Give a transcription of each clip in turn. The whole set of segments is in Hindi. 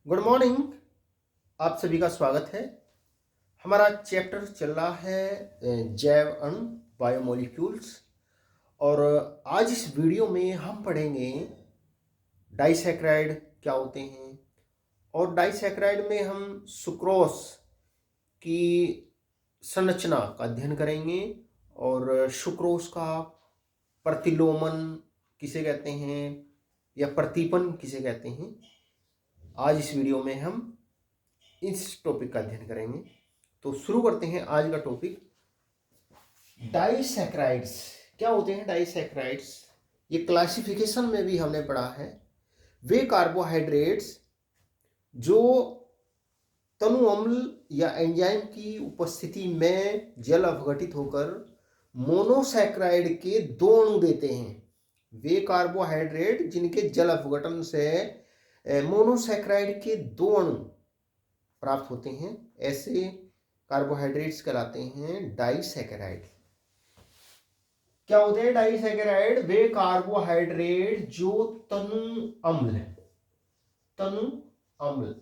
Good morning. आप सभी का स्वागत है। हमारा चैप्टर चल रहा है जैव अणु बायोमोलिक्यूल्स। और आज इस वीडियो में हम पढ़ेंगे डाइसैकेराइड क्या होते हैं, और डाइसैकेराइड में हम सुक्रोज की संरचना का अध्ययन करेंगे और सुक्रोज का प्रतिलोमन किसे कहते हैं या प्रतीपन किसे कहते हैं, आज इस वीडियो में हम इस टॉपिक का अध्ययन करेंगे। तो शुरू करते हैं आज का टॉपिक। डाइसैकेराइड्स क्या होते हैं? डाइसैकेराइड्स ये क्लासिफिकेशन में भी हमने पढ़ा है। वे कार्बोहाइड्रेट्स जो तनु अम्ल या एंजाइम की उपस्थिति में जल अपघटित होकर मोनोसैकेराइड के दो अणु देते हैं। वे कार्बोहाइड्रेट जिनके जल अपघटन से मोनोसैकेराइड के दो अणु प्राप्त होते हैं, ऐसे कार्बोहाइड्रेट्स कहलाते हैं डाइसैकेराइड। क्या होते हैं डाइसैकेराइड? वे कार्बोहाइड्रेट जो तनु अम्ल है, तनु अम्ल,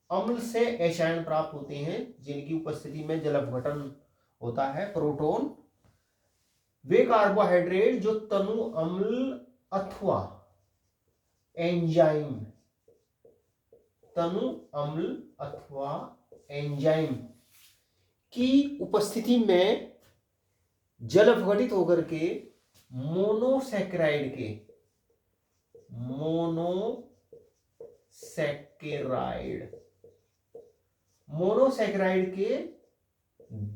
अम्ल से एशायन प्राप्त होते हैं जिनकी उपस्थिति में जल अपघटन होता है, प्रोटॉन। वे कार्बोहाइड्रेट जो तनु अम्ल अथवा एंजाइम, तनु अम्ल अथवा एंजाइम की उपस्थिति में जल अपघटित होकर के मोनोसैकेराइड के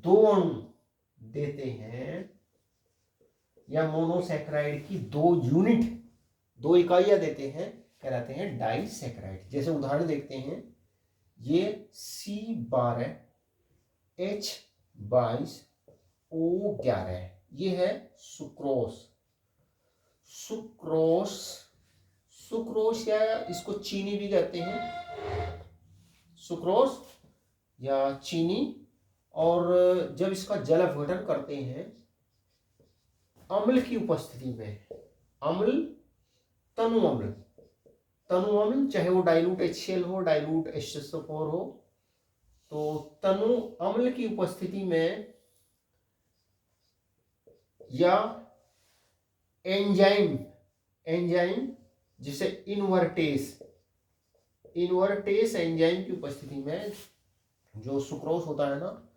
दो अणु देते हैं, या मोनोसैकेराइड की दो यूनिट, दो इकाइयां देते हैं, कहलाते हैं डाइसैकेराइड। जैसे उदाहरण देखते हैं, ये C12H22O11, ये है सुक्रोस। सुक्रोस या इसको चीनी भी कहते हैं, सुक्रोस या चीनी। और जब इसका जल अपघटन करते हैं अम्ल की उपस्थिति में, अम्ल, तनु अम्ल, चाहे वो डाइल्यूट HCl हो, डाइल्यूट H2SO4 हो, तो तनु अम्ल की उपस्थिति में या एंजाइम जिसे इनवर्टेस एंजाइम की उपस्थिति में जो सुक्रोस होता है ना,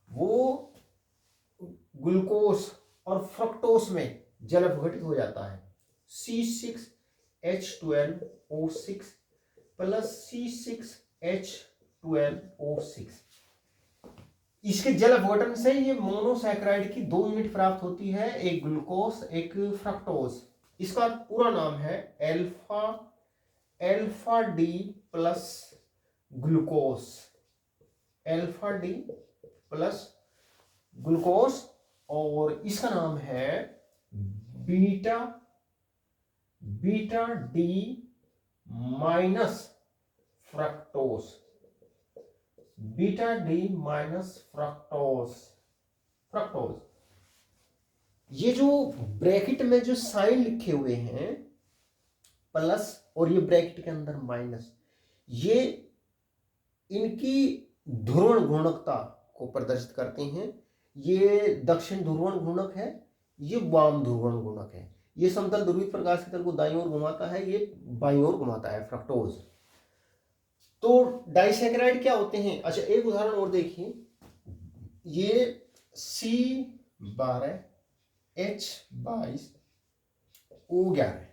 वो ग्लूकोस और फ्रक्टोस में जल अपघटित हो जाता है। C6H12O6 प्लस C6H12O6, इसके जल अपघटन से ये मोनोसैकेराइड की दो यूनिट प्राप्त होती है, एक ग्लूकोस एक फ्रक्टोस। इसका पूरा नाम है alpha D plus glucose, alpha D plus glucose. और इसका नाम है beta D minus fructose, beta D minus fructose. ये जो ब्रैकेट में जो साइन लिखे हुए हैं प्लस और ये ब्रैकेट के अंदर माइनस, ये इनकी ध्रुवण घूर्णकता को प्रदर्शित करते हैं। ये दक्षिण ध्रुवण घूर्णक है, ये वाम ध्रुवण घूर्णक है। ये समतल ध्रुवित प्रकाश की तरफ को दाईं ओर घुमाता है, ये बाईं ओर घुमाता है, फ्रक्टोज। तो डाइसैकेराइड क्या होते हैं? अच्छा, एक उदाहरण और देखिए, ये C12H22O11,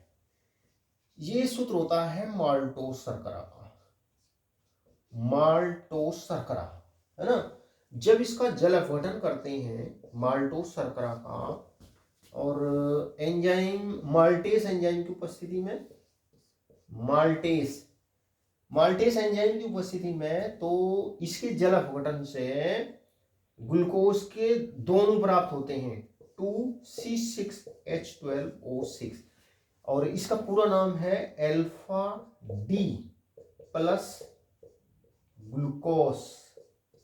ये सूत्र होता है माल्टोज शर्करा का, माल्टोज शर्करा, है ना। जब इसका जल अपघटन करते हैं माल्टोज शर्करा का और एंजाइम माल्टेस एंजाइम की उपस्थिति में, माल्टेस एंजाइम की उपस्थिति में, तो इसके जल अपघटन से ग्लूकोज के दोनों प्राप्त होते हैं, 2C6H12O6, और इसका पूरा नाम है alpha D plus glucose,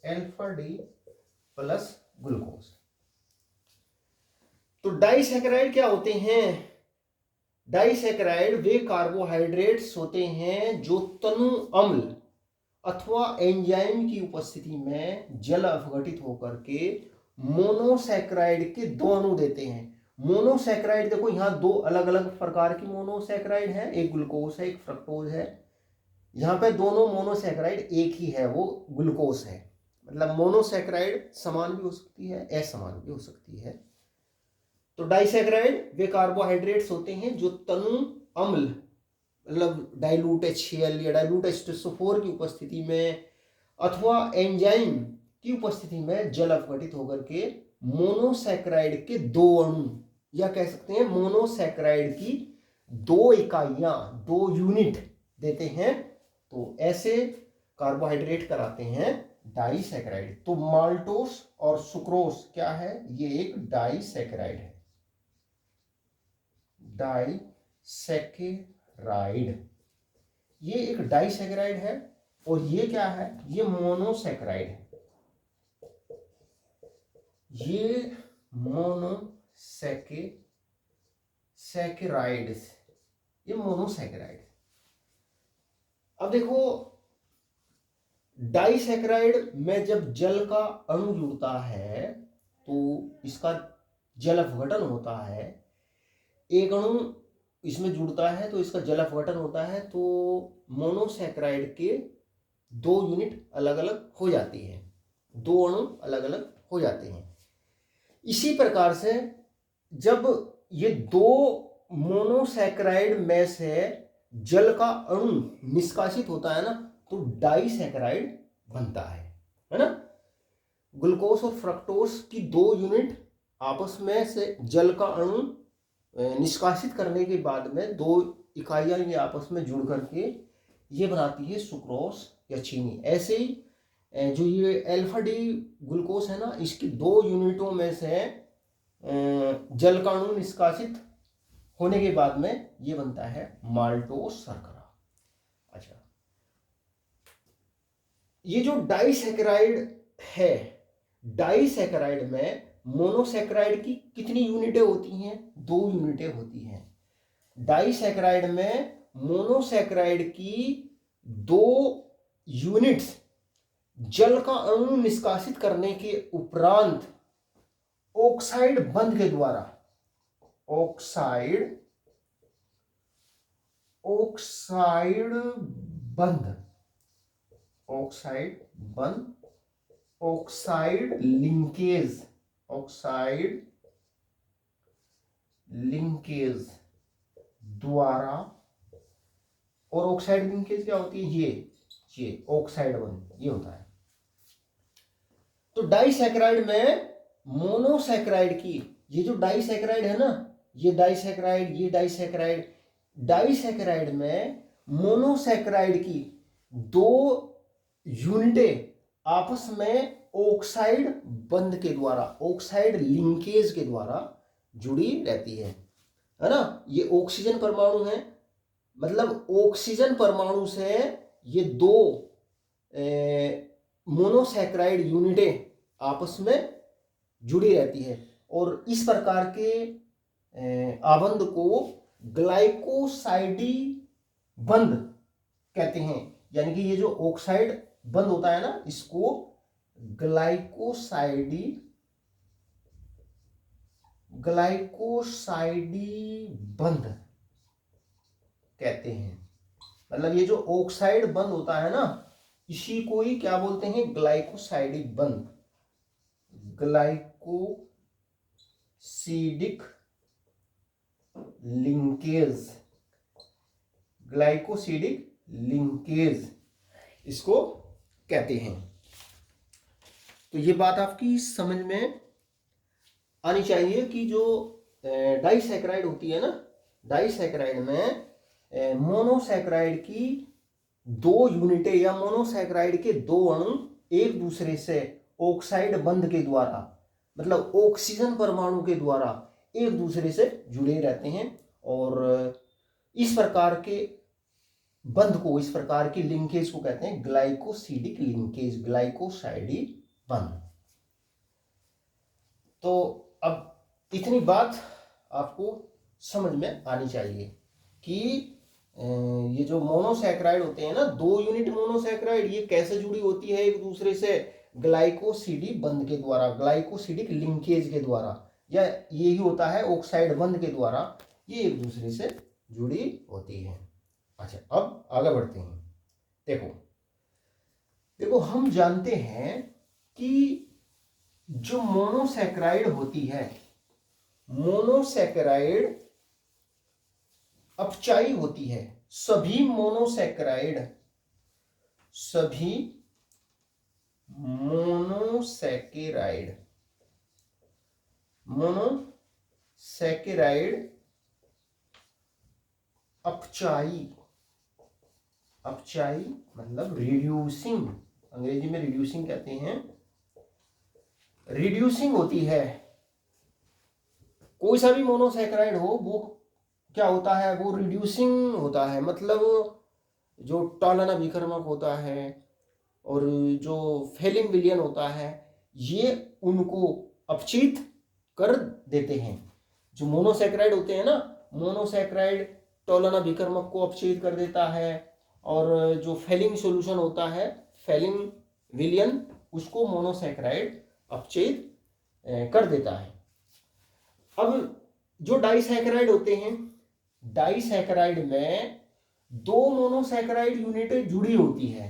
alpha D plus glucose. तो डाइसैकेराइड क्या होते हैं? डाइसैकेराइड वे कार्बोहाइड्रेट्स होते हैं जो तनु अम्ल अथवा एंजाइम की उपस्थिति में जल अपघटित होकर के मोनोसैकराइड के दो अणु देते हैं। मोनोसैकराइड देखो यहाँ दो अलग अलग प्रकार की मोनोसैकराइड है, एक ग्लूकोज है, एक फ्रक्टोज है। यहाँ पे दोनों मोनोसैकराइड एक ही है, वो ग्लूकोज है। मतलब मोनोसैकराइड समान भी हो सकती है, असमान भी हो सकती है। तो डाइसैकराइड वे कार्बोहाइड्रेट्स होते हैं जो तनु अम्ल मतलब डाइल्यूट HCl या डाइल्यूट H2SO4 की उपस्थिति में अथवा एंजाइम की उपस्थिति में जल अपघटित होकर के मोनोसैकराइड के दो अणु या कह सकते हैं मोनोसैकराइड की दो इकाइयां, दो यूनिट देते हैं। तो ऐसे कार्बोहाइड्रेट कराते हैं डाइसैकराइड। तो माल्टोस और सुक्रोस क्या है? ये एक डाइसैकराइड है, डाइसैकेराइड। ये एक डाइसैकेराइड है। और ये क्या है? ये मोनोसैकेराइड है। ये मोनोसैकेराइड, ये मोनोसैकेराइड। अब देखो डाइसैकेराइड में जब जल का अणु जुड़ता है तो इसका जल अपघटन होता है। एक अणु इसमें जुड़ता है तो इसका जल अपघटन होता है, तो मोनोसैकेराइड के दो यूनिट अलग अलग हो जाती है, दो अणु अलग अलग हो जाते हैं। इसी प्रकार से जब ये दो मोनोसैकेराइड में से जल का अणु निष्कासित होता है ना, तो डाइसैकेराइड बनता है ना। ग्लूकोज और फ्रक्टोज की दो यूनिट आपस में से जल का अणु निष्कासित करने के बाद में दो इकाइयां ये आपस में जुड़ करके ये बनाती है सुक्रोज या चीनी। ऐसे ही जो ये अल्फा डी ग्लूकोज है ना, इसकी दो यूनिटों में से जल का अणु निष्कासित होने के बाद में ये बनता है माल्टोस शर्करा। अच्छा, ये जो डाइसैकेराइड है, डाइसैकेराइड में मोनोसैकेराइड की कितनी यूनिटें होती हैं? दो यूनिटें होती हैं। डाइसैकेराइड में मोनोसैकेराइड की दो यूनिट्स जल का अणु निष्कासित करने के उपरांत ऑक्साइड बंध के द्वारा, ऑक्साइड बंध, ऑक्साइड लिंकेज द्वारा। और ऑक्साइड लिंकेज क्या होती है? ये ऑक्साइड बंध ये होता है। तो डाइसैकेराइड में मोनोसैकेराइड की, ये जो डाइसैकेराइड है ना, ये डाइसैकेराइड, ये डाइसैकेराइड, डाइसैकेराइड में मोनोसैकेराइड की दो यूनिटें आपस में ऑक्साइड बंध के द्वारा, ऑक्साइड लिंकेज के द्वारा जुड़ी रहती है ना। ये ऑक्सीजन परमाणु है, मतलब ऑक्सीजन परमाणु से ये दो मोनोसैकेराइड यूनिटें आपस में जुड़ी रहती है। और इस प्रकार के आबंध को ग्लाइकोसाइडी बंध कहते हैं। यानी कि ये जो ऑक्साइड बंध होता है ना, इसको ग्लाइकोसाइडी बंध कहते हैं। मतलब ये जो ऑक्साइड बंध होता है ना, इसी को ही क्या बोलते हैं? ग्लाइकोसाइडिक बंध, ग्लाइकोसिडिक लिंकेज इसको कहते हैं। तो ये बात आपकी समझ में आनी चाहिए कि जो डाइसैकेराइड होती है ना, डाइसैकेराइड में मोनोसैकेराइड की दो यूनिटें या मोनोसैकेराइड के दो अणु एक दूसरे से ऑक्साइड बंध के द्वारा, मतलब ऑक्सीजन परमाणु के द्वारा एक दूसरे से जुड़े रहते हैं। और इस प्रकार के बंध को, इस प्रकार की लिंकेज को कहते हैं ग्लाइकोसिडिक लिंकेज, ग्लाइकोसाइडी बंध। तो अब इतनी बात आपको समझ में आनी चाहिए कि ये जो मोनोसैकेराइड होते हैं ना, 2 यूनिट मोनोसैकेराइड, ये कैसे जुड़ी होती है एक दूसरे से? ग्लाइकोसिडी बंध के द्वारा, ग्लाइकोसिडिक लिंकेज के द्वारा, या यही होता है ऑक्साइड बंध के द्वारा ये एक दूसरे से जुड़ी होती है। अच्छा, अब आगे बढ़ते हैं। देखो देखो हम जानते हैं कि जो मोनोसैकेराइड होती है, मोनोसैकेराइड अपचाई होती है। सभी मोनोसैकेराइड अपचाई, अपचाई मतलब रिड्यूसिंग, अंग्रेजी में रिड्यूसिंग कहते हैं, रिड्यूसिंग होती है। कोई सा भी मोनोसैकेराइड हो वो क्या होता है? वो रिड्यूसिंग होता है। मतलब जो टॉलन अभिकर्मक होता है और जो फेलिंग विलियन होता है, ये उनको अपचित कर देते हैं। जो मोनोसैकेराइड होते हैं ना, मोनोसैकेराइड टॉलन अभिकर्मक को अपचित कर देता है, और जो फेलिंग सॉल्यूशन होता है, फेलिंग विलियन, उसको मोनोसैकेराइड अपचित कर देता है। अब जो डाइसैकेराइड होते हैं, डाइसैकेराइड में 2 मोनोसैकेराइड यूनिट जुड़ी होती है।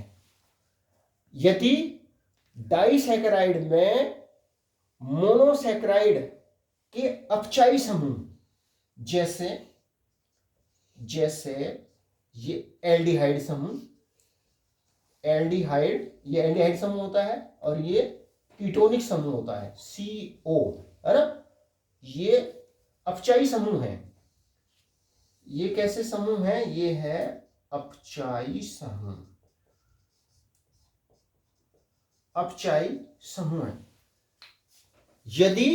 यदि डाइसैकेराइड में मोनोसैकेराइड के अपचाई समूह, जैसे ये एल्डिहाइड समूह, एल्डिहाइड, ये एल्डिहाइड समूह होता है, और ये कीटोनिक समूह होता है, CO, है ना, ये अपचाई समूह है। ये कैसे समूह है? ये है अपचाई समूह, अपचाई समूह है। यदि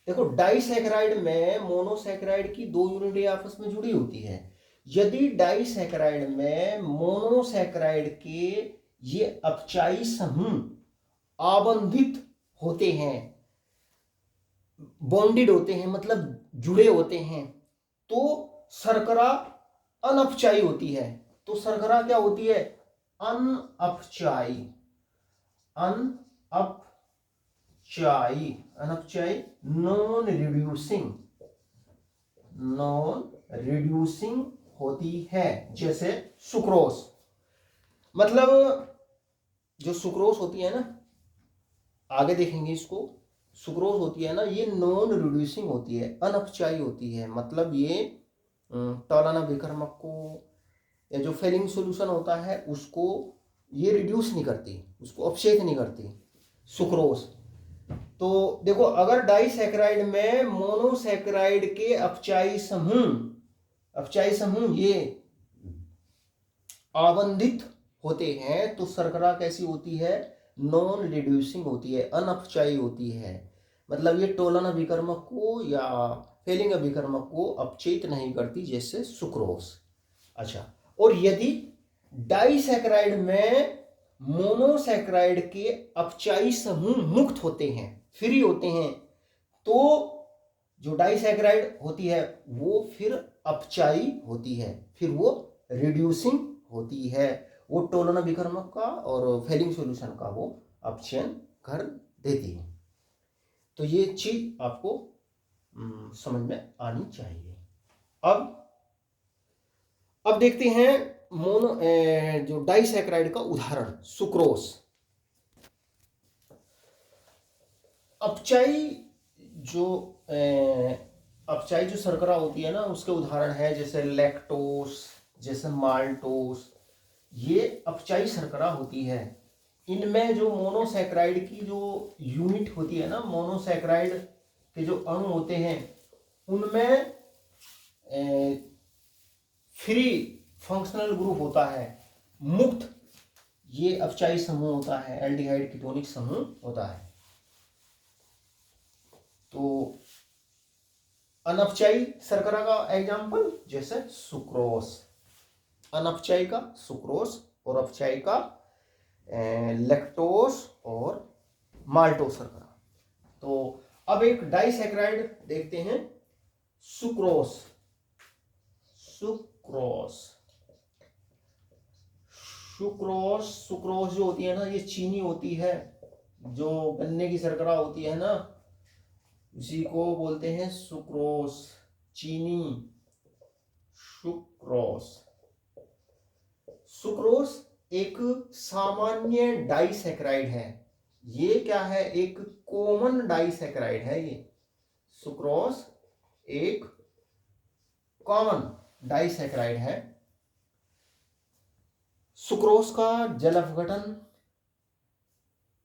देखो डाइसैकेराइड में मोनोसैकेराइड की 2 यूनिटें आपस में जुड़ी होती है। यदि डाइसैकेराइड में मोनोसैकेराइड के ये अपचाई समूह आबंधित होते हैं, बॉन्डेड होते हैं, मतलब जुड़े होते हैं, तो शर्करा अनअपचाई होती है। तो शर्करा क्या होती है? अनअपचाई, अनअपचाई, नॉन रिड्यूसिंग होती है। जैसे सुक्रोज, मतलब जो सुक्रोज होती है ना, आगे देखेंगे इसको, सुक्रोज होती है ना, ये नॉन रिड्यूसिंग होती है, अनअपचाई होती है। मतलब ये टॉलन अभिकर्मक को या जो फेलिंग सॉल्यूशन होता है उसको ये रिड्यूस नहीं करती, उसको अपचयित नहीं करती, सुक्रोज। तो देखो, अगर डाइसैकेराइड में मोनोसैकेराइड के अपचाई समूह ये आबंधित होते हैं, तो शर्करा कैसी होती है? नॉन रिड्यूसिंग होती है, अनअपचाई होती है। मतलब ये टोलन अभिकर्मक को या फेलिंग अभिकर्मक को अपचयित नहीं करती, जैसे सुक्रोज। अच्छा, और यदि डाइसैकेराइड में मोनोसैकेराइड के अपचाई समूह मुक्त होते हैं, फ्री होते हैं, तो जो डाइसैकेराइड होती है वो फिर अपचाई होती है, फिर वो रिड्यूसिंग होती है। वो टोलन अभिकर्मक का और फेलिंग सॉल्यूशन का वो अपचयन कर देती है। तो ये चीज आपको समझ में आनी चाहिए। अब देखते हैं जो डाइसैकेराइड का उदाहरण, सुक्रोज। अपचाई जो शर्करा होती है ना, उसके उदाहरण है जैसे लैक्टोस, जैसे माल्टोस, ये अपचाई शर्करा होती है। इनमें जो मोनोसैकेराइड की जो यूनिट होती है ना, मोनोसैकेराइड के जो अणु होते हैं, उनमें फ्री फंक्शनल ग्रुप होता है, मुक्त ये अपचाई समूह होता है, एल्डिहाइड कीटोनिक समूह होता है। तो अनअपचाई शर्करा का एग्जाम्पल जैसे सुक्रोज, अनअपचाई का सुक्रोज और अपचाई का लैक्टोस और माल्टोस शर्करा। तो अब एक डाइसैकेराइड देखते हैं, सुक्रोज। सुक्रोस, सुक्रोस जो होती है ना, ये चीनी होती है, जो गन्ने की शर्करा होती है ना, उसी को बोलते हैं सुक्रोस, चीनी, सुक्रोस। सुक्रोस एक सामान्य डाइसैकेराइड है। ये क्या है? एक कॉमन डाइसैकेराइड है। ये सुक्रोस एक कॉमन डाइसैकेराइड है। सुक्रोस का जल अपघटन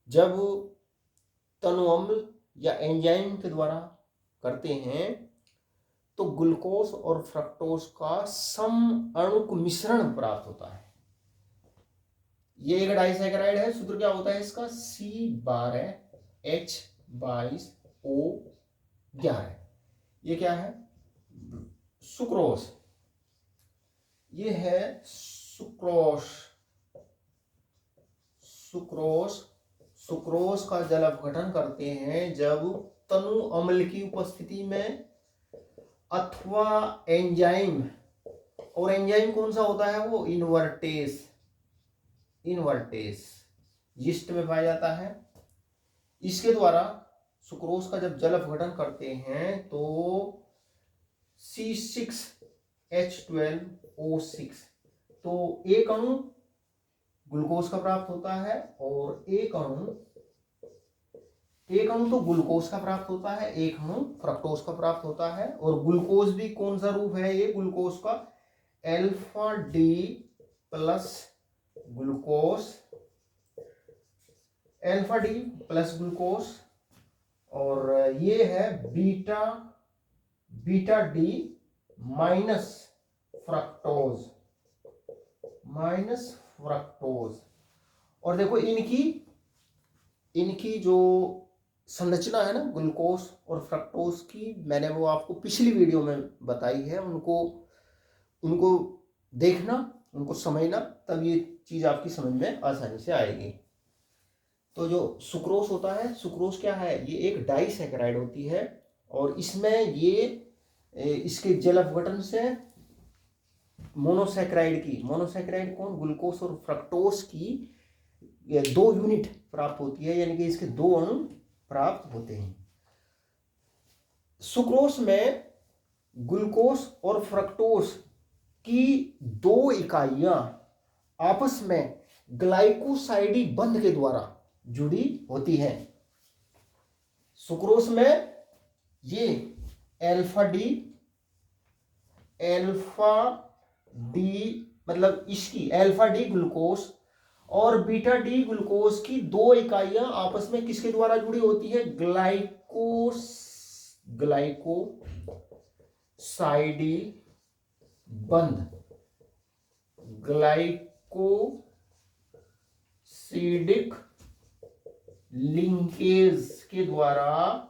जब तनु अम्ल या एंजाइम के द्वारा करते हैं तो ग्लूकोज और फ्रक्टोज का समअणुक मिश्रण प्राप्त होता है। ये एक डाइसैकेराइड है। सूत्र क्या होता है इसका? C12H22O11। ये क्या है? सुक्रोस। ये है सुक्रोस। सुक्रोस, सुक्रोस का जल अपघटन करते हैं जब तनु अम्ल की उपस्थिति में अथवा एंजाइम, और एंजाइम कौन सा होता है? वो इनवर्टेस, इनवर्टेस यीस्ट में पाया जाता है। इसके द्वारा सुक्रोस का जब जल अपघटन करते हैं तो C6H12O6, तो एक अणु ग्लूकोज का प्राप्त होता है और एक अणु तो ग्लूकोज का प्राप्त होता है, एक अणु फ्रक्टोज का प्राप्त होता है। और ग्लूकोज भी कौन सा रूप है? ये ग्लूकोज का alpha D plus glucose, alpha D plus glucose, और ये है beta, beta D minus fructose, minus fructose. और देखो इनकी जो संरचना है ना ग्लूकोज और फ्रक्टोज की, मैंने वो आपको पिछली वीडियो में बताई है। उनको देखना, उनको समझना, तब ये चीज आपकी समझ में आसानी से आएगी। तो जो सुक्रोस होता है, सुक्रोस क्या है? ये एक डाइसैकेराइड होती है और इसमें ये इसके जल अपघटन से मोनोसैकेराइड की, मोनोसैकेराइड कौन? ग्लूकोज और फ्रक्टोज की 2 यूनिट प्राप्त होती है, यानी कि इसके 2 अणु प्राप्त होते हैं। सुक्रोस में ग्लूकोज और फ्रक्टोज की 2 इकाइयां आपस में ग्लाइकोसाइडी बंध के द्वारा जुड़ी होती हैं। सुक्रोस में ये अल्फा डी मतलब इसकी अल्फा डी ग्लूकोज और बीटा डी ग्लूकोज की 2 इकाइयां आपस में किसके द्वारा जुड़ी होती है? ग्लाइकोसाइडी बंध, ग्लाइकोसिडिक लिंकेज के द्वारा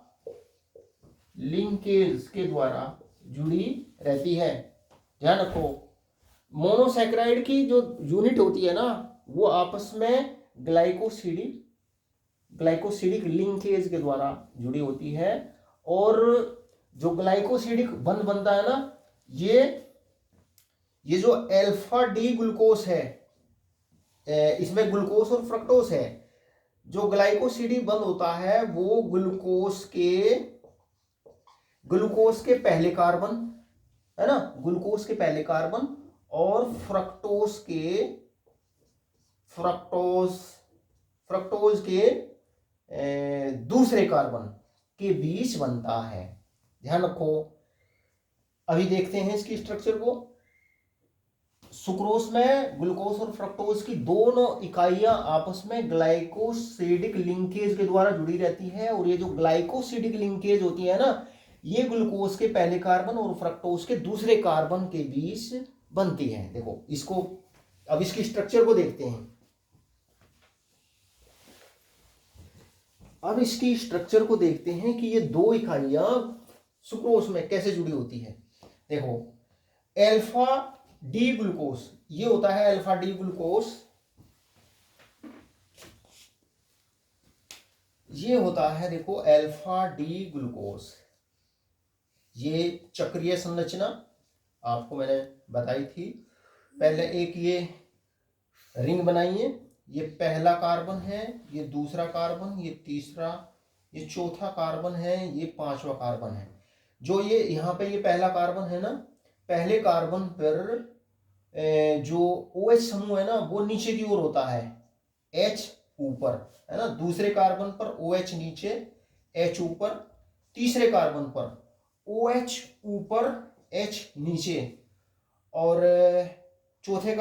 जुड़ी रहती है। ध्यान रखो, मोनोसैकेराइड की जो यूनिट होती है ना, वो आपस में ग्लाइकोसिडिक लिंकेज के द्वारा जुड़ी होती है। और जो ग्लाइकोसिडिक बंध बनता है ना, ये जो अल्फा डी ग्लूकोज है, इसमें ग्लूकोज और फ्रक्टोज है। जो ग्लाइकोसिडिक बंध होता है वो ग्लूकोज के पहले कार्बन है ना, ग्लूकोज के पहले कार्बन और फ्रक्टोज के दूसरे कार्बन के बीच बनता है। ध्यान रखो। अभी देखते हैं इसकी स्ट्रक्चर को। सुक्रोस में ग्लूकोज और फ्रक्टोज की दोनों इकाइयां आपस में ग्लाइकोसिडिक लिंकेज के द्वारा जुड़ी रहती है। और ये जो ग्लाइकोसिडिक लिंकेज होती है ना, ये ग्लूकोज के पहले कार्बन और फ्रक्टोज के दूसरे कार्बन के बीच बनती है। देखो इसको, अब इसकी स्ट्रक्चर को देखते हैं। अब इसकी स्ट्रक्चर को देखते हैं कि ये 2 इकाइयां सुक्रोस में कैसे जुड़ी होती है। देखो, अल्फा डी ग्लूकोज, ये होता है अल्फा डी ग्लूकोज, ये होता है देखो अल्फा डी ग्लूकोज। ये चक्रीय संरचना आपको मैंने बताई थी पहले। एक ये रिंग बनाइए। ये पहला कार्बन है, ये दूसरा कार्बन, ये तीसरा, ये चौथा कार्बन है, ये पांचवा कार्बन है। जो ये यहाँ पे ये पहला कार्बन है ना, पहले कार्बन पर जो OH समूह है ना वो नीचे की ओर होता है, H ऊपर, है ना। दूसरे कार्बन पर OH नीचे, H ऊपर। तीसरे कार्बन पर OH ऊपर, H नीचे। और चौथे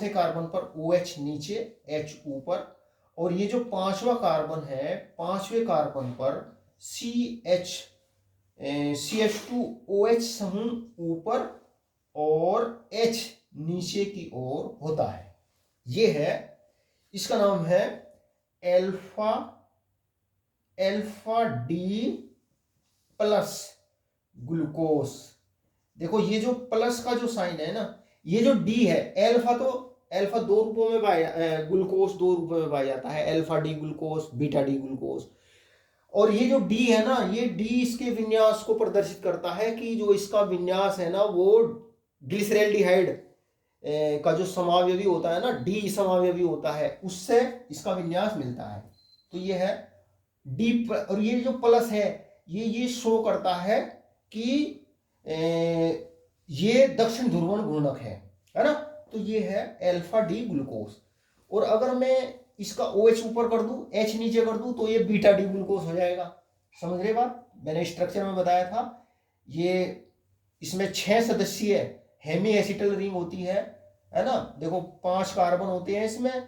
कार्बन पर OH नीचे, H ऊपर। और ये जो पांचवा कार्बन है, पांचवे कार्बन पर CH2OH समूह ऊपर और H नीचे की ओर होता है। ये है, इसका नाम है एल्फा डी प्लस ग्लूकोस। देखो ये जो प्लस का जो साइन है ना, ये जो डी है, अल्फा दो रूपों में पाया, ग्लूकोस दो रूपों में पाया जाता है, alpha D glucose, beta D glucose. और ये जो डी है ना, ये डी इसके विन्यास को प्रदर्शित करता है कि जो इसका विन्यास है ना वो ग्लिसरैल्डिहाइड का जो समावयवी होता है ना, डी समावयवी होता है, उससे इसका विन्यास मिलता है। तो ये है डी। और ये जो प्लस है, ये शो करता है कि ये दक्षिण ध्रुवण गुणक है ना। तो ये है अल्फा डी ग्लूकोस। और अगर मैं इसका OH ऊपर कर दूं, H नीचे कर दूं, तो ये बीटा डी ग्लूकोस हो जाएगा। समझ रहे बात? मैंने स्ट्रक्चर में बताया था, ये इसमें 6 सदस्यीय हेमी एसिटल रिंग होती है ना। देखो 5 कार्बन होते हैं इसमें,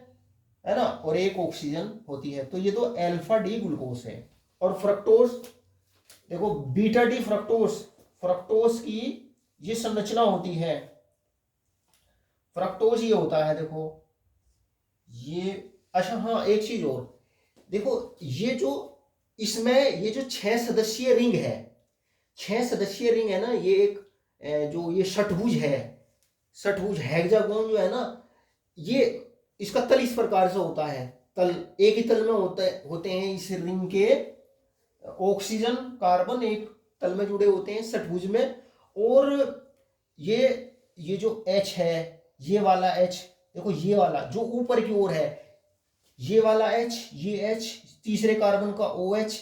है ना, और 1 ऑक्सीजन होती है। तो ये तो अल्फा डी ग्लूकोस है। और फ्रक्टोज, देखो बीटा डी फ्रक्टोज की ये संरचना होती है। फ्रक्टोज ये होता है, देखो ये। अच्छा हाँ, एक चीज और देखो, ये जो इसमें ये जो 6 सदस्यीय रिंग है, 6 सदस्यीय रिंग है ना, ये एक जो ये षटभुज है, षटभुज हेक्सागोन जो है ना, ये इसका तल इस प्रकार से होता है। तल एक ही तल में होते हैं इस रिंग के ऑक्सीजन कार्बन एक तल में जुड़े होते हैं षटभुज में। और ये जो H है, ये वाला H, देखो ये वाला जो ऊपर की ओर है, ये वाला H, ये H, तीसरे कार्बन का OH,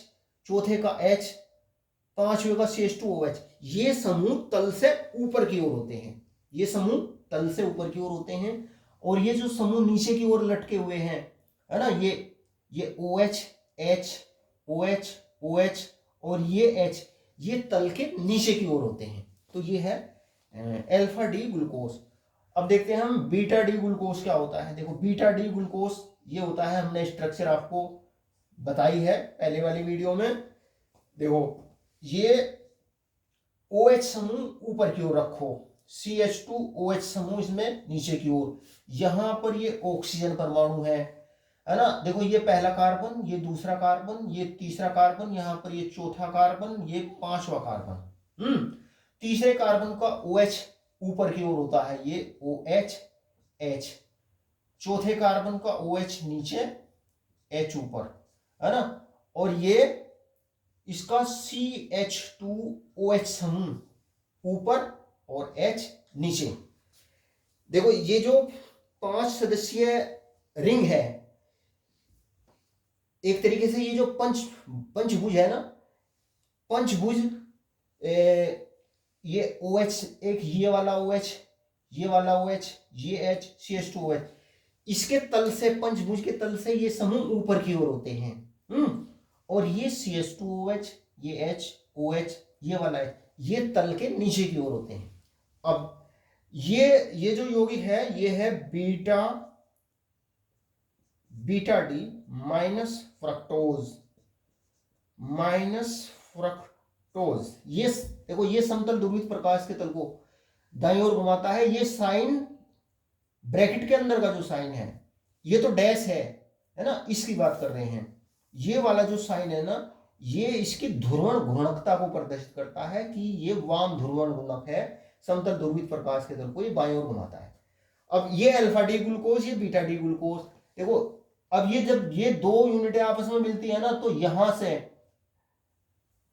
चौथे का H, पांचवे का CH2OH, ये समूह तल से ऊपर की ओर होते हैं। ये समूह तल से ऊपर की ओर होते हैं। और ये जो समूह नीचे की ओर लटके हुए हैं, है ना, ये OH, H, OH, OH और ये H, ये तल के नीचे की ओर होते हैं। तो ये है अल्फा डी ग्लूकोस। अब देखते हैं हम बीटा डी ग्लूकोस क्या होता है। देखो बीटा डी ग्लूकोस ये होता है, हमने स्ट्रक्चर आपको बताई है पहले वाली वीडियो में। देखो ये OH समूह ऊपर की ओर रखो, CH2OH समूह इसमें नीचे की ओर, यहां पर ये ऑक्सीजन परमाणु है ना। देखो ये पहला कार्बन, ये दूसरा कार्बन, ये तीसरा कार्बन, यहां पर ये चौथा कार्बन, ये पांचवा कार्बन। तीसरे कार्बन का OH ऊपर की ओर होता है, ये OH, H। चौथे कार्बन का OH नीचे, H ऊपर, है ना। और ये इसका CH2OH समूह ऊपर और H नीचे। देखो ये जो 5 सदस्यीय रिंग है, एक तरीके से ये जो पंचभुज है ना, पंचभुज, ये OH, एक ये वाला OH, ये वाला OH, ये H, CH2OH, इसके तल से, पंचभुज के तल से ये समूह ऊपर की ओर होते हैं। और ये CH2OH, ये H, OH, ये वाला H, ये तल के नीचे की ओर होते हैं। अब ये जो यौगिक है, ये है बीटा डी माइनस फ्रक्टोज, ये देखो ये समतल ध्रुवित प्रकाश के तल को दाईं ओर घुमाता है। ये साइन ब्रैकेट के अंदर का जो साइन है, ये तो डैश है ना, इसकी बात कर रहे हैं। ये वाला जो साइन है ना, ये इसकी ध्रुवण घूर्णकता को प्रदर्शित करता है कि ये वाम ध्रुवण गुणक है, समतल ध्रुवित प्रकाश के तल को ये बाईं ओर घुमाता है। अब ये अल्फा डी ग्लूकोज, ये बीटा डी ग्लूकोज। देखो अब ये जब ये 2 यूनिटें आपस में मिलती है ना, तो यहां से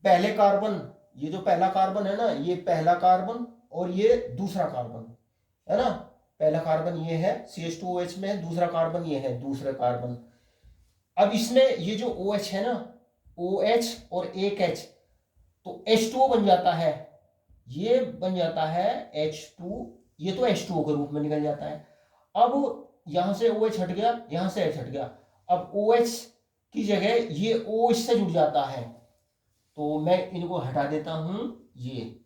पहले कार्बन, ये जो पहला कार्बन है ना, ये पहला कार्बन और ये दूसरा कार्बन, है ना, पहला कार्बन ये है CH2OH में, दूसरा कार्बन ये है दूसरा कार्बन। अब इसमें ये जो OH है ना, OH और एक H, तो H2O बन जाता है, ये बन जाता है H2, ये तो H2O के रूप में निकल जाता है। अब यहां से OH हट गया, यहां से H हट गया, अब OH की जगह ये O इससे जुड़ जाता है, तो मैं इनको हटा देता हूं, ये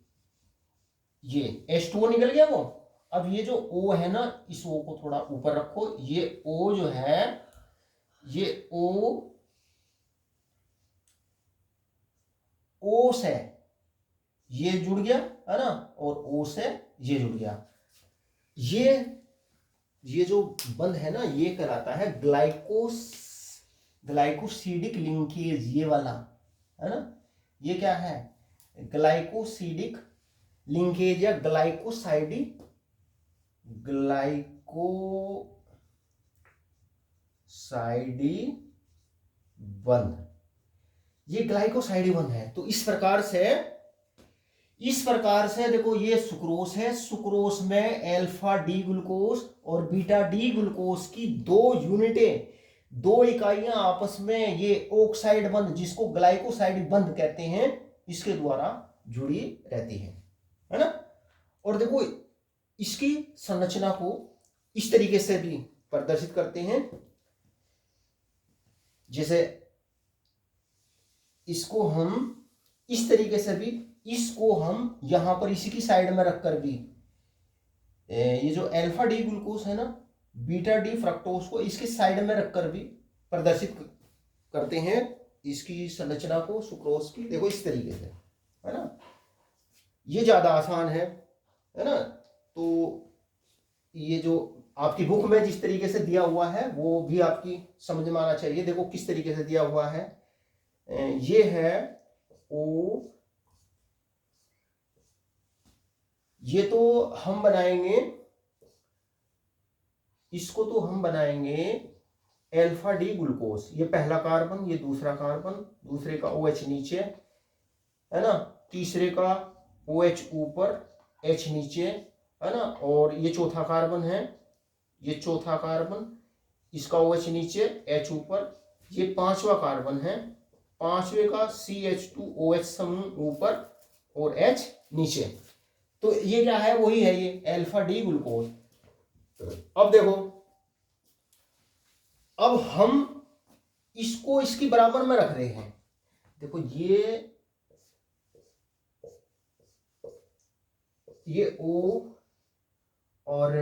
H2O निकल गया वो। अब ये जो O है ना, इस O को थोड़ा ऊपर रखो, ये O जो है, ये O से ये जुड़ गया है ना, और O से ये जुड़ गया। ये जो बंध है ना, ये कहलाता है ग्लाइकोसिडिक लिंकेज, ये वाला है ना, ये क्या है, ग्लाइकोसिडिक लिंकेज या ग्लाइकोसाइडी बंध, ये ग्लाइकोसाइडी बंध है। तो इस प्रकार से देखो, ये सुक्रोस है, सुक्रोस में अल्फा डी ग्लूकोज और बीटा डी ग्लूकोज की दो इकाइयां आपस में ये ऑक्साइड बंध, जिसको ग्लाइकोसाइड बंध कहते हैं, इसके द्वारा जुड़ी रहती है ना। और देखो इसकी संरचना को इस तरीके से भी प्रदर्शित करते हैं, जैसे इसको हम इस तरीके से भी, इसको हम यहां पर इसी की साइड में रखकर भी, ये जो अल्फा डी ग्लूकोज है ना, बीटा डी फ्रक्टोज को इसके साइड में रखकर भी प्रदर्शित करते हैं इसकी संरचना को सुक्रोज की। देखो इस तरीके से, है ना, ये ज्यादा आसान है ना। तो ये जो आपकी बुक में जिस तरीके से दिया हुआ है वो भी आपकी समझ में आना चाहिए। देखो किस तरीके से दिया हुआ है, ये है O, ये तो हम बनाएंगे, इसको तो हम बनाएंगे अल्फा डी ग्लूकोज, ये पहला कार्बन, ये दूसरा कार्बन, दूसरे का OH नीचे है ना, तीसरे का OH ऊपर, H नीचे है ना, और ये चौथा कार्बन है, ये चौथा कार्बन, इसका OH नीचे H ऊपर, ये पांचवा कार्बन है, पांचवे का CH2OH समूह ऊपर और H नीचे। तो ये क्या है, वही है ये अल्फा डी ग्लूकोज। अब देखो, अब हम इसको इसकी बराबर में रख रहे हैं। देखो ये O और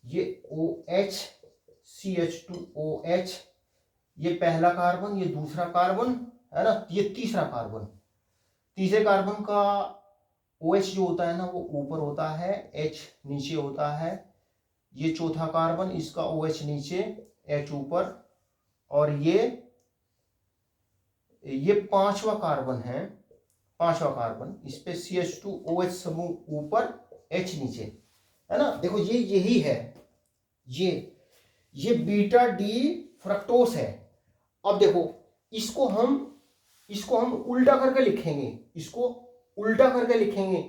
ये OH, CH2OH, ये पहला कार्बन, ये दूसरा कार्बन है ना, ये तीसरा कार्बन, तीसरे कार्बन का OH जो होता है ना वो ऊपर होता है, H नीचे होता है, ये चौथा कार्बन, इसका OH नीचे H ऊपर, और ये पांचवा कार्बन है, पांचवा कार्बन, इस पे CH2OH समूह ऊपर H नीचे है ना। देखो ये यही है, ये बीटा डी फ्रक्टोस है। अब देखो इसको हम उल्टा करके लिखेंगे, इसको उल्टा करके लिखेंगे।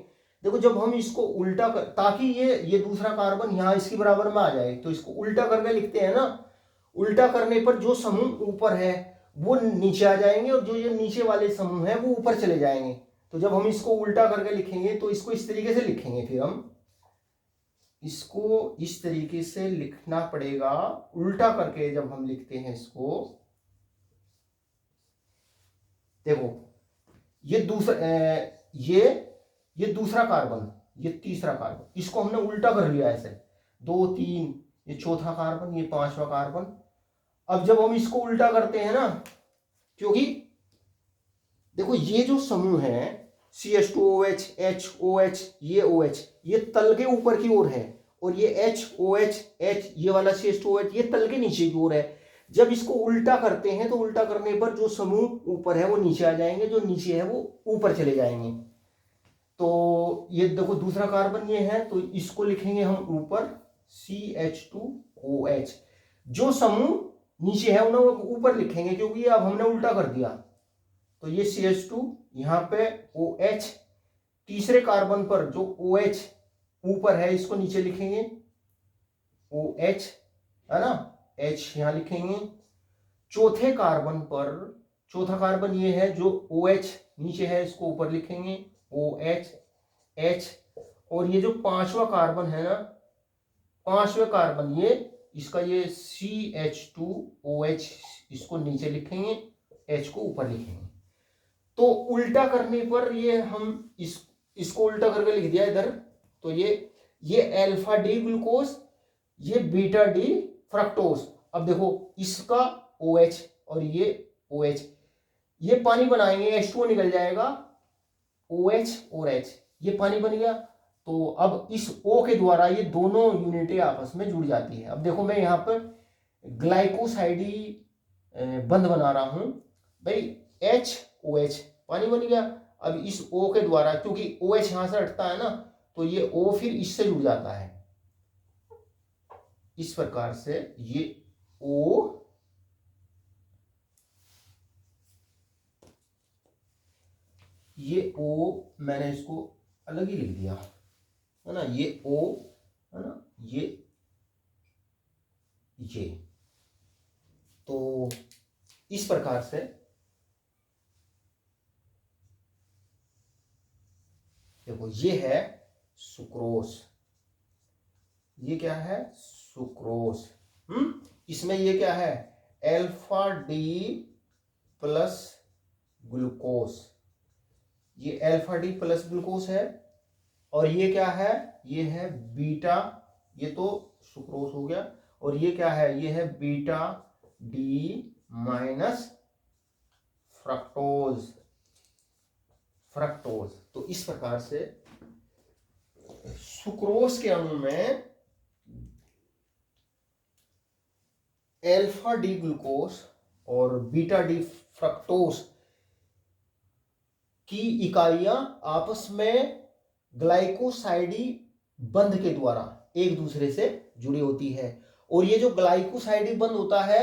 देखो जब हम इसको उल्टा कर, ताकि ये दूसरा कार्बन यहां इसकी बराबर में आ जाए, तो इसको उल्टा करके लिखते हैं ना। उल्टा करने पर जो समूह ऊपर है वो नीचे आ जाएंगे और जो ये नीचे वाले समूह है वो ऊपर चले जाएंगे। तो जब हम इसको उल्टा करके लिखेंगे तो इसको इस तरीके से लिखेंगे, फिर हम इसको इस तरीके से लिखना पड़ेगा। उल्टा करके जब हम लिखते हैं इसको, देखो ये दूसरा कार्बन, ये तीसरा कार्बन, इसको हमने उल्टा कर लिया ऐसे, 2 3, ये चौथा कार्बन, ये पांचवा कार्बन। अब जब हम इसको उल्टा करते हैं ना, क्योंकि देखो ये जो समूह है CH2OH, HOH, ये OH, ये तल के ऊपर की ओर है, और ये HOH, H, ये वाला CH2OH ये तल के नीचे की ओर है। जब इसको उल्टा करते हैं तो उल्टा करने पर जो समूह ऊपर है वो नीचे आ जाएंगे, जो नीचे है वो ऊपर चले जाएंगे। तो ये देखो दूसरा कार्बन ये है, तो इसको लिखेंगे हम ऊपर CH2OH, जो समूह नीचे है उन्हें ऊपर लिखेंगे क्योंकि अब हमने उल्टा कर दिया। तो ये CH2 यहाँ पे OH, तीसरे कार्बन पर जो OH ऊपर है इसको नीचे लिखेंगे, OH, है ना, H यहाँ लिखेंगे। चौथे कार्बन पर, चौथा कार्बन ये है जो OH नीचे है, इसको ऊपर लिखेंगे OH H। और ये जो पांचवा कार्बन है ना, पांचवे कार्बन ये इसका ये CH2OH, इसको नीचे लिखेंगे, H को ऊपर लिखेंगे। तो उल्टा करने पर ये हम इसको उल्टा करके लिख दिया इधर। तो ये अल्फा डी ग्लूकोज, ये बीटा डी फ्रक्टोज। अब देखो इसका OH और ये OH, ये पानी बनाएंगे, H2O निकल जाएगा, OH और H, ये पानी बन गया। तो अब इस O के द्वारा ये दोनों यूनिटें आपस में जुड़ जाती है। अब देखो मैं यहाँ पर ग्लाइकोसाइडी बंद बना रहा हूं भाई, HOH पानी बन गया। अब इस O के द्वारा, क्योंकि OH यहां से हटता है ना, तो ये O फिर इससे जुड़ जाता है। इस प्रकार से ये O, ये O मैंने इसको अलग ही लिख दिया है ना, ये O है ना, ये तो इस प्रकार से देखो ये है सुक्रोज, ये क्या है सुक्रोज। इसमें ये क्या है अल्फा डी प्लस ग्लूकोज, ये अल्फा डी प्लस ग्लूकोज है। और ये क्या है, ये है बीटा, ये तो सुक्रोज हो गया। और ये क्या है, ये है beta D minus fructose, fructose. तो इस प्रकार से सुक्रोज के अणु में अल्फा डी ग्लूकोज और बीटा डी फ्रक्टोज की इकाइयां आपस में ग्लाइकोसाइडी बंध के द्वारा एक दूसरे से जुड़ी होती है। और ये जो ग्लाइकोसाइडी बंध होता है,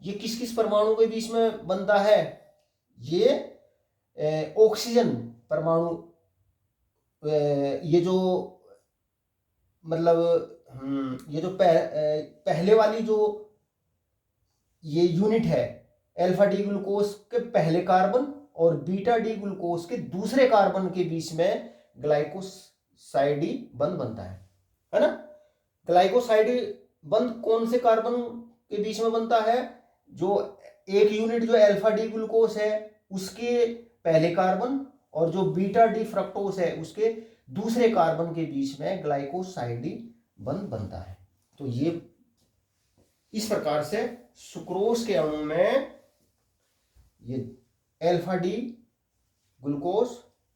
ये किस किस परमाणु के बीच में बनता है, ये ऑक्सीजन परमाणु, ये जो मतलब ये जो पहले वाली जो ये यूनिट है अल्फा डी ग्लूकोज के पहले कार्बन और बीटा डी ग्लूकोज के दूसरे कार्बन के बीच में ग्लाइकोसाइडी बंध बनता है ना। ग्लाइकोसाइडी बंध कौन से कार्बन के बीच में बनता है, जो एक यूनिट जो अल्फा डी ग्लूकोज है उसके पहले कार्बन और जो बीटा डी फ्रक्टोज है उसके दूसरे कार्बन के बीच में ग्लाइकोसाइडी बंध बनता है। तो ये इस प्रकार से सुक्रोज के अणु में ये अल्फा डी ग्लूकोज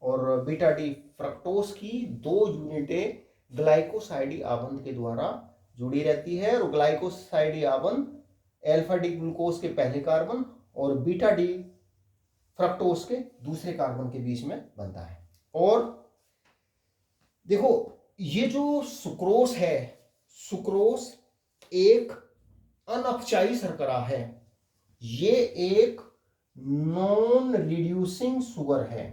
और बीटा डी फ्रक्टोज की दो यूनिटें ग्लाइकोसाइडी आबंध के द्वारा जुड़ी रहती है। और ग्लाइकोसाइडी आबंध अल्फा डी ग्लूकोज के पहले कार्बन और बीटा डी फ्रक्टोज के दूसरे कार्बन के बीच में बनता है। और देखो ये जो सुक्रोज है, सुक्रोज एक अनअपचायी शर्करा है, ये एक नॉन रिड्यूसिंग शुगर है,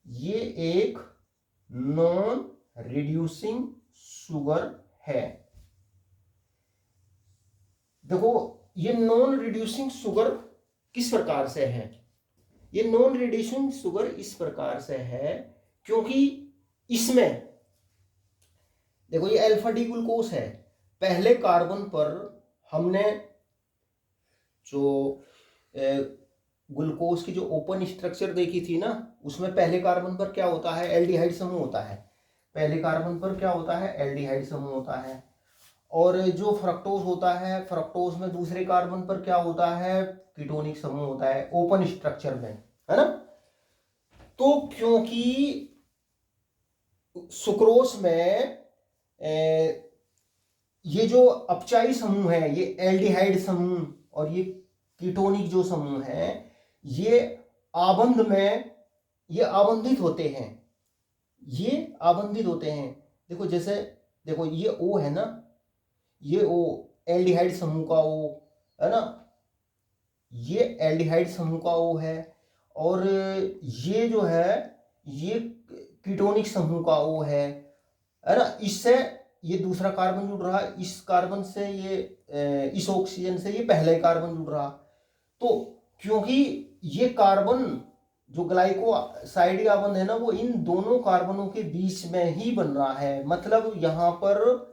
ये एक नॉन रिड्यूसिंग शुगर है। देखो ये नॉन रिड्यूसिंग शुगर किस प्रकार से है, ये नॉन रिड्यूसिंग शुगर इस प्रकार से है क्योंकि इसमें देखो ये अल्फा डी ग्लूकोज है, पहले कार्बन पर हमने जो ग्लूकोज की जो ओपन स्ट्रक्चर देखी थी ना, उसमें पहले कार्बन पर क्या होता है एल्डिहाइड समूह होता है, पहले कार्बन पर क्या होता है एल्डिहाइड समूह होता है। और जो फ्रक्टोज होता है, फ्रक्टोज में दूसरे कार्बन पर क्या होता है कीटोनिक समूह होता है ओपन स्ट्रक्चर में, है ना। तो क्योंकि सुक्रोज में ये जो अपचायी समूह है, ये एल्डिहाइड समूह और ये कीटोनिक जो समूह है, ये आबंध में ये आबंधित होते हैं, ये आबंधित होते हैं। देखो जैसे देखो ये O है ना, ये O एल्डिहाइड समूह का O है ना, ये एल्डिहाइड समूह का O है। और ये जो है ये कीटोनिक समूह का O है ना। इससे ये दूसरा कार्बन जुड़ रहा, इस कार्बन से ये इस ऑक्सीजन से ये पहला ही कार्बन जुड़ रहा। तो क्योंकि ये कार्बन जो ग्लाइकोसाइड का बंध है ना, वो इन दोनों कार्बनों के बीच में ही बन रहा है। मतलब यहाँ पर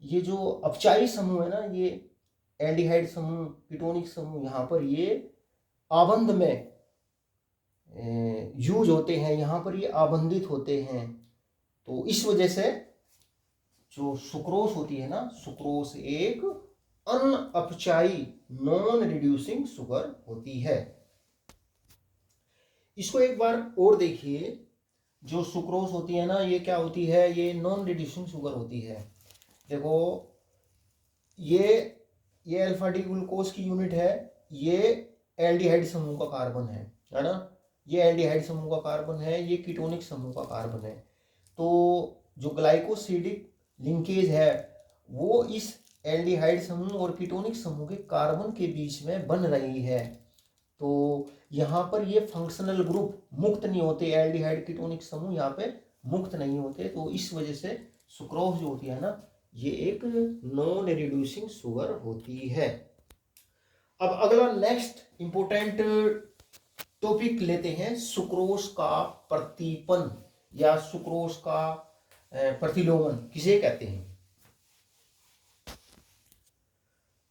ये जो अपचायी समूह है ना, ये एल्डिहाइड समूह, कीटोनिक समूह, यहाँ पर ये आबंध में यूज होते हैं, यहाँ पर ये आबंधित होते हैं। तो इस वजह से जो सुक्रोज होती है ना, सुक्रोज एक अनअपचायी नॉन रिड्यूसिंग शुगर होती है। इसको एक बार और देखिए, जो सुक्रोज होती है ना, ये क्या होती है, ये नॉन रिड्यूसिंग शुगर होती है। देखो ये अल्फा डी ग्लूकोज की यूनिट है, ये एल्डिहाइड समूह का कार्बन है ना, ये एल्डिहाइड समूह का कार्बन है, ये कीटोनिक समूह का कार्बन है। तो जो ग्लाइकोसिडिक लिंकेज है वो इस एल्डिहाइड समूह और कीटोनिक समूह के कार्बन के बीच में बन रही है। तो यहाँ पर ये फंक्शनल ग्रुप मुक्त नहीं होते, एल्डिहाइड कीटोनिक समूह यहाँ पे मुक्त नहीं होते। तो इस वजह से सुक्रोज जो होती है ना, ये एक नॉन रिड्यूसिंग शुगर होती है। अब अगला नेक्स्ट इंपोर्टेंट टॉपिक लेते हैं, सुक्रोज का प्रतिपन या सुक्रोज का प्रतिलोमन किसे कहते हैं।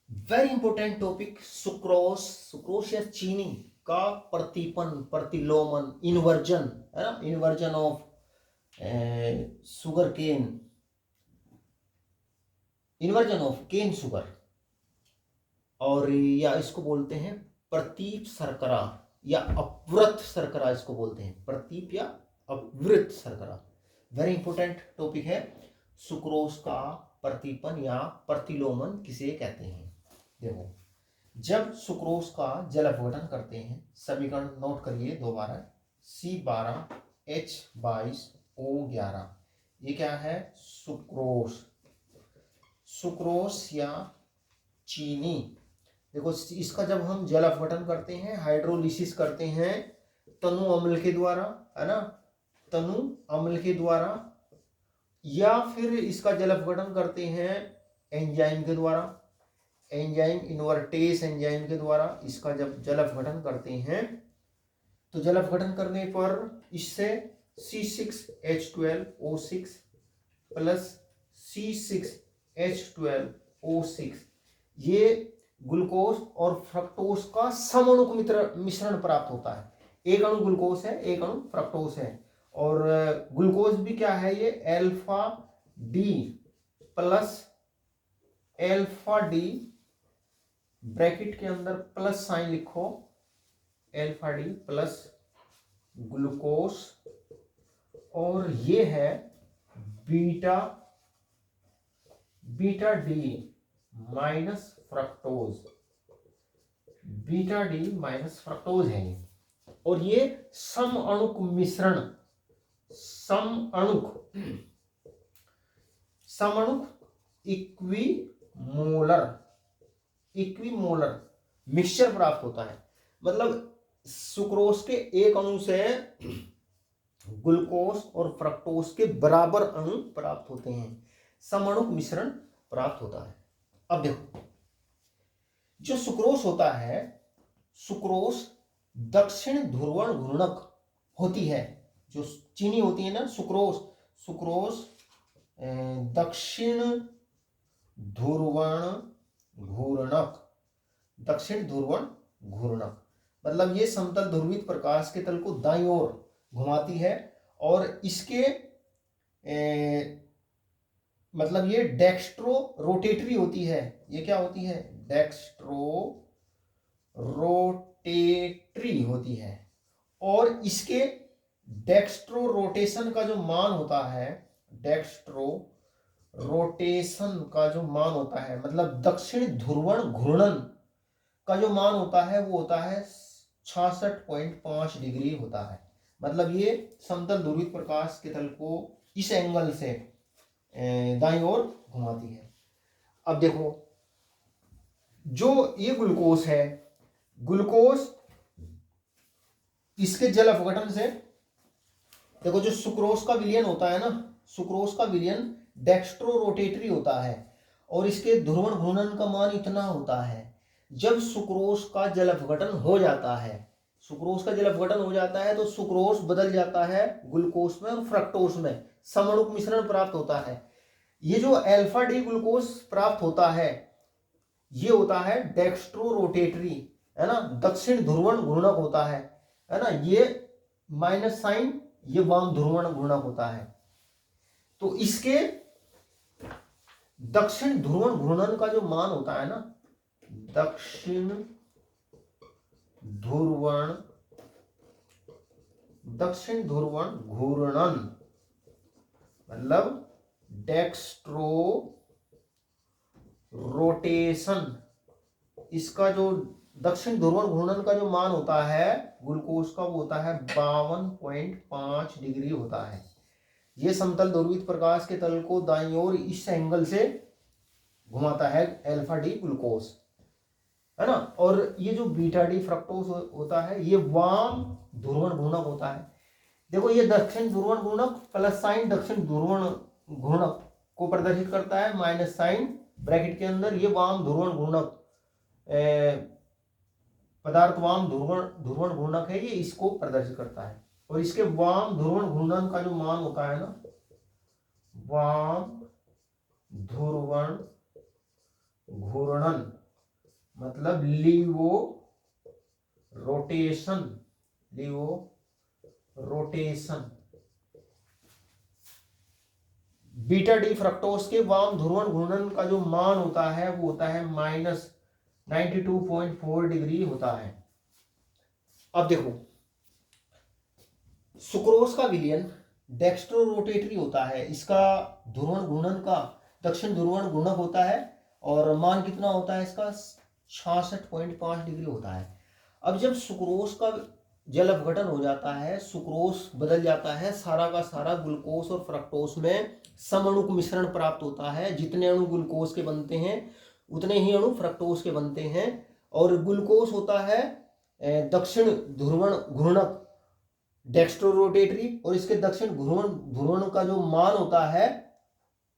वेरी इंपोर्टेंट टॉपिक, सुक्रोज या चीनी का प्रतिपन, प्रतिलोमन, इन्वर्जन है ना, inversion of sugar cane, inversion of cane sugar, और या इसको बोलते हैं प्रतीप शर्करा या अपवृत शर्करा, इसको बोलते हैं प्रतीप या अपवृत शर्करा। वेरी इंपोर्टेंट टॉपिक है, सुक्रोज का प्रतिपन या प्रतिलोमन किसे कहते हैं। देखो, जब सुक्रोज का जल अपघटन करते हैं, समीकरण नोट करिए दोबारा, C12H22O11, ये क्या है, सुक्रोज, सुक्रोज या चीनी। देखो इसका जब हम जल अपघटन करते हैं, हाइड्रोलिसिस करते हैं तनु अम्ल के द्वारा, है ना, तनु अम्ल के द्वारा, या फिर इसका जल अपघटन करते हैं एंजाइम के द्वारा, एंजाइम इन्वर्टेस एंजाइम के द्वारा। इसका जब जल अपघटन करते हैं तो जल अपघटन करने पर इससे C6H12O6 प्लस C6H12O6 ये ग्लूकोज और फ्रक्टोज का समअणुक मिश्रण प्राप्त होता है। एक अणु ग्लूकोज है, एक अणु फ्रक्टोज है, और ग्लूकोज भी क्या है, ये alpha D plus alpha D, bracket के अंदर प्लस साइन लिखो, अल्फा डी प्लस ग्लूकोज, और ये है beta D minus fructose, beta D minus fructose है ये। और ये समअणुक मिश्रण, समअणुक इक्विमोलर मिक्सचर प्राप्त होता है। मतलब सुक्रोज के एक अणु से ग्लूकोज और फ्रक्टोज के बराबर अणु प्राप्त होते हैं, समअणुक मिश्रण प्राप्त होता है। अब देखो, जो सुक्रोज होता है, सुक्रोज दक्षिण ध्रुवण घूर्णक होती है। जो चीनी होती है ना, सुक्रोज दक्षिण ध्रुवण घूर्णक, दक्षिण ध्रुवण घूर्णक, मतलब ये समतल ध्रुवित प्रकाश के तल को दाईं ओर घुमाती है, और इसके मतलब ये डेक्स्ट्रो रोटेटरी होती है। ये क्या होती है, डेक्स्ट्रो रोटेटरी होती है। और इसके डेक्स्ट्रो रोटेशन का जो मान होता है, डेक्स्ट्रो रोटेशन का जो मान होता है, मतलब दक्षिण ध्रुवण घूर्णन का जो मान होता है, वो होता है 66.5 डिग्री होता है। मतलब ये समतल ध्रुवित प्रकाश के तल को इस एंगल से दाईं ओर घुमाती है। अब देखो, जो ये ग्लूकोज है, ग्लूकोज इसके जल अपघटन से, देखो जो सुक्रोज का विलयन होता है ना, सुक्रोज का विलयन डेक्स्ट्रो रोटेटरी होता है और इसके ध्रुवण घूर्णन का मान इतना होता है। जब सुक्रोज का जल अपघटन हो जाता है, सुक्रोज का जल अपघटन हो जाता है तो सुक्रोज बदल जाता है ग्लूकोज में और फ्रक्टोज में, समअणुक मिश्रण प्राप्त होता है। ये जो अल्फा डी ग्लूकोज प्राप्त होता है ये होता है डेक्स्ट्रो रोटेटरी, है ना, दक्षिण ध्रुवण घूर्णक होता है ना। ये माइनस साइन, ये वाम ध्रुवण घूर्णक होता है। तो इसके दक्षिण ध्रुवण घूर्णन का जो मान होता है ना, दक्षिण ध्रुवण घूर्णन मतलब डेक्स्ट्रो रोटेशन, इसका जो दक्षिण ध्रुवण घूर्णन का जो मान होता है ग्लूकोज का वो होता है 52.5 डिग्री होता है। ये समतल ध्रुवित प्रकाश के तल को दाईं ओर इस एंगल से घुमाता है अल्फा डी ग्लूकोज, है ना। और ये जो बीटा डी फ्रक्टोज होता है ये वाम ध्रुवण घूर्णक होता है। देखो ये दक्षिण ध्रुवण घूर्णक प्लस साइन दक्षिण ध्रुवण घूर्णक को प्रदर्शित करता है, माइनस साइन ब्रैकेट के अंदर ये वाम ध्रुवण घूर्णक पदार्थ वाम ध्रुवण घूर्णक है, ये इसको प्रदर्शित करता है। और इसके वाम ध्रुवण घूर्णन का जो मान होता है ना, वाम ध्रुवण घूर्णन मतलब लीवो रोटेशन बीटा डी फ्रक्टोज के वाम ध्रुवण घूर्णन का जो मान होता है वो होता है -92.4 डिग्री होता है। अब देखो सुक्रोज का विलयन डेक्स्ट्रो रोटेटरी होता है, इसका ध्रुवण घूर्णन का दक्षिण ध्रुवण घूर्णक होता है और मान कितना होता है इसका 66.5 डिग्री होता है। अब जब सुक्रोज का जल अपघटन हो जाता है, सुक्रोज बदल जाता है, सारा का सारा ग्लूकोज और फ्रक्टोज में समअणुक मिश्रण प्राप्त होता है। जितने अणु ग्लूकोज के बनते हैं उतने ही अणु फ्रक्टोज के बनते हैं। और ग्लूकोज होता है दक्षिण ध्रुवण घूर्णक डेक्स्ट्रो रोटेटरी और इसके दक्षिण ध्रुवण का जो मान होता है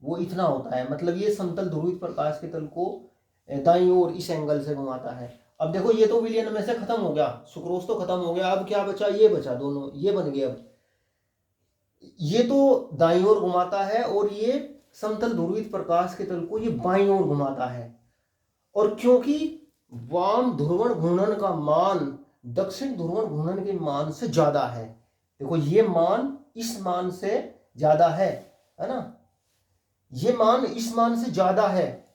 वो इतना होता है। मतलब ये समतल ध्रुवित प्रकाश के तल को दाईं ओर इस एंगल से घुमाता है। अब देखो ये तो विलयन में से खत्म हो गया, सुक्रोज तो खत्म हो गया, अब क्या बचा, ये बचा, दोनों ये बन गए। अब ये तो दाईं ओर घुमाता है और ये समतल ध्रुवित प्रकाश के तल को ये बाईं ओर घुमाता है। और क्योंकि वाम ध्रुवण घूर्णन का मान दक्षिण ध्रुवण घूर्णन के मान से ज्यादा है, देखो ये मान इस मान से ज्यादा है ना, ये मान इस मान से ज्यादा है,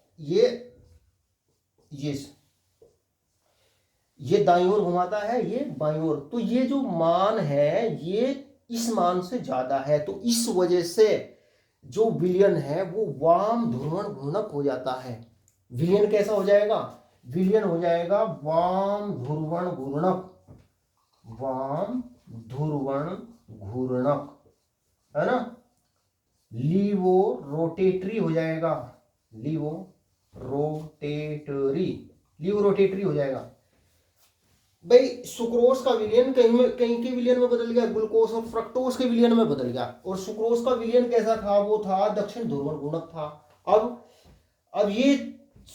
ये दाईं ओर घुमाता है, ये बाईं ओर, तो ये जो मान है ये इस मान से ज्यादा है। तो इस वजह से जो विलयन है वो वाम ध्रुवण घूर्णक हो जाता है। विलयन कैसा हो जाएगा, विलयन हो जाएगा वाम ध्रुवण घूर्णक, है ना, लीवो रोटेटरी हो जाएगा, लीवो रोटेटरी हो जाएगा। भाई सुक्रोज का विलयन कहीं के विलयन में बदल गया, ग्लूकोज और फ्रक्टोज के विलयन में बदल गया। और सुक्रोज का विलयन कैसा था, वो था दक्षिण ध्रुवण घूर्णक था। अब ये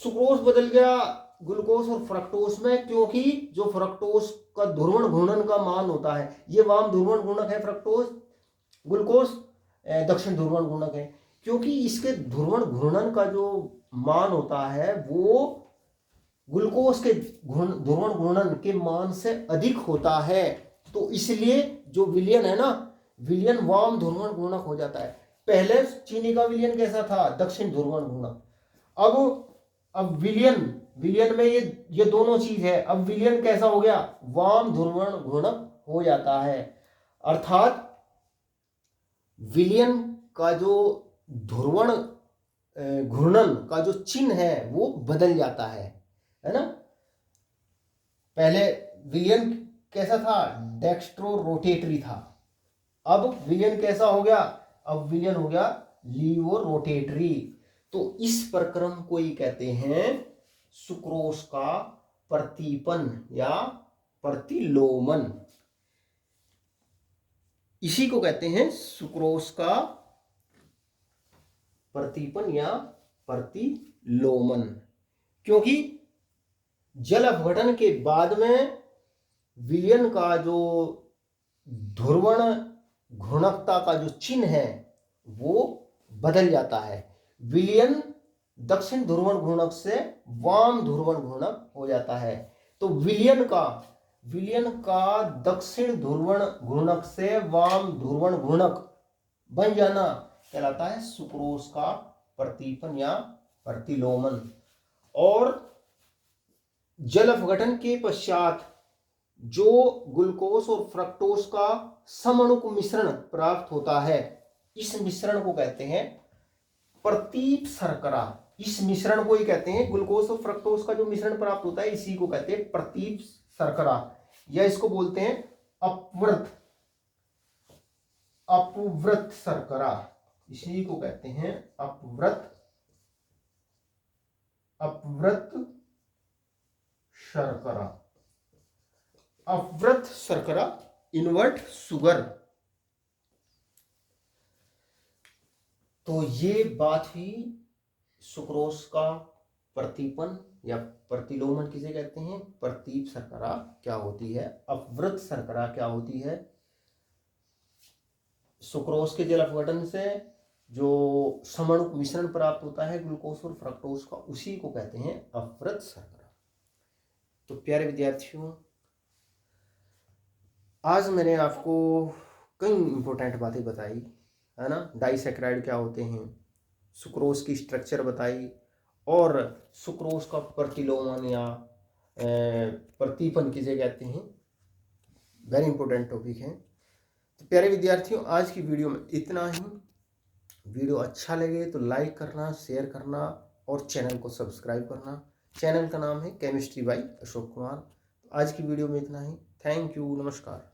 सुक्रोज बदल गया ग्लूकोज और फ्रक्टोज में, क्योंकि जो फ्रक्टोज का ध्रुवण घूर्णन का मान होता है, ये वाम ध्रुवण घूर्णक है फ्रक्टोज, ग्लूकोज दक्षिण ध्रुवण घूर्णक है। क्योंकि इसके ध्रुवण घूर्णन का जो मान होता है वो ग्लूकोज के ध्रुवण घूर्णन के मान से अधिक होता है, तो इसलिए जो विलयन है ना, विलयन वाम ध्रुवण घूर्णक हो जाता है। पहले चीनी का विलयन कैसा था, दक्षिण ध्रुवण घूर्णक। अब विलयन में ये दोनों चीज है। अब विलयन कैसा हो गया, वाम ध्रुवण घूर्णक हो जाता है। अर्थात विलयन का जो ध्रुवण घूर्णन का जो चिन्ह है वो बदल जाता है ना। पहले विलयन कैसा था, डेक्स्ट्रो रोटेटरी था। अब विलयन कैसा हो गया, अब विलयन हो गया लीवो रोटेटरी। तो इस प्रक्रम को ही कहते हैं सुक्रोज का प्रतिपन या प्रतिलोमन, इसी को कहते हैं सुक्रोज का प्रतीपन या प्रतिलोमन, क्योंकि जल अपघटन के बाद में विलयन का जो ध्रुवण घूर्णकता का जो चिन्ह है वो बदल जाता है। विलयन दक्षिण ध्रुवण घूर्णक से वाम ध्रुवण घूर्णक हो जाता है। तो विलयन का दक्षिण ध्रुवण घूर्णक से वाम ध्रुवण घूर्णक बन जाना कहलाता है सुक्रोज का प्रतीपन या प्रतिलोमन। और जल अपघटन के पश्चात जो ग्लूकोज और फ्रक्टोज का समअणुक मिश्रण प्राप्त होता है, इस मिश्रण को कहते हैं प्रतीप शर्करा। इस मिश्रण को ही कहते हैं, ग्लूकोज और फ्रक्टोज का जो मिश्रण प्राप्त होता है इसी को कहते हैं प्रतीप शर्करा, या इसको बोलते हैं अपव्रत शर्करा। इसी को कहते हैं अपव्रत शर्करा, अपव्रत शर्करा, इनवर्ट शुगर। तो ये बात ही सुक्रोज का प्रतीपन या प्रतिलोमन किसे कहते हैं, प्रतीप शर्करा क्या होती है, अपव्रत शर्करा क्या होती है। सुक्रोज के जल अपघटन से जो समअणुक मिश्रण प्राप्त होता है ग्लूकोज और फ्रक्टोज का, उसी को कहते हैं अपव्रत शर्करा। तो प्यारे विद्यार्थियों, आज मैंने आपको कई इंपॉर्टेंट बातें बताई है ना। डाइसैकेराइड क्या होते हैं, सुक्रोज की स्ट्रक्चर बताई, और सुक्रोज का प्रतिलोमन या प्रतीपन किसे कहते हैं, वेरी इंपॉर्टेंट टॉपिक है। तो प्यारे विद्यार्थियों, आज की वीडियो में इतना ही। वीडियो अच्छा लगे तो लाइक करना, शेयर करना और चैनल को सब्सक्राइब करना। चैनल का नाम है केमिस्ट्री बाय अशोक कुमार। आज की वीडियो में इतना ही। थैंक यू, नमस्कार।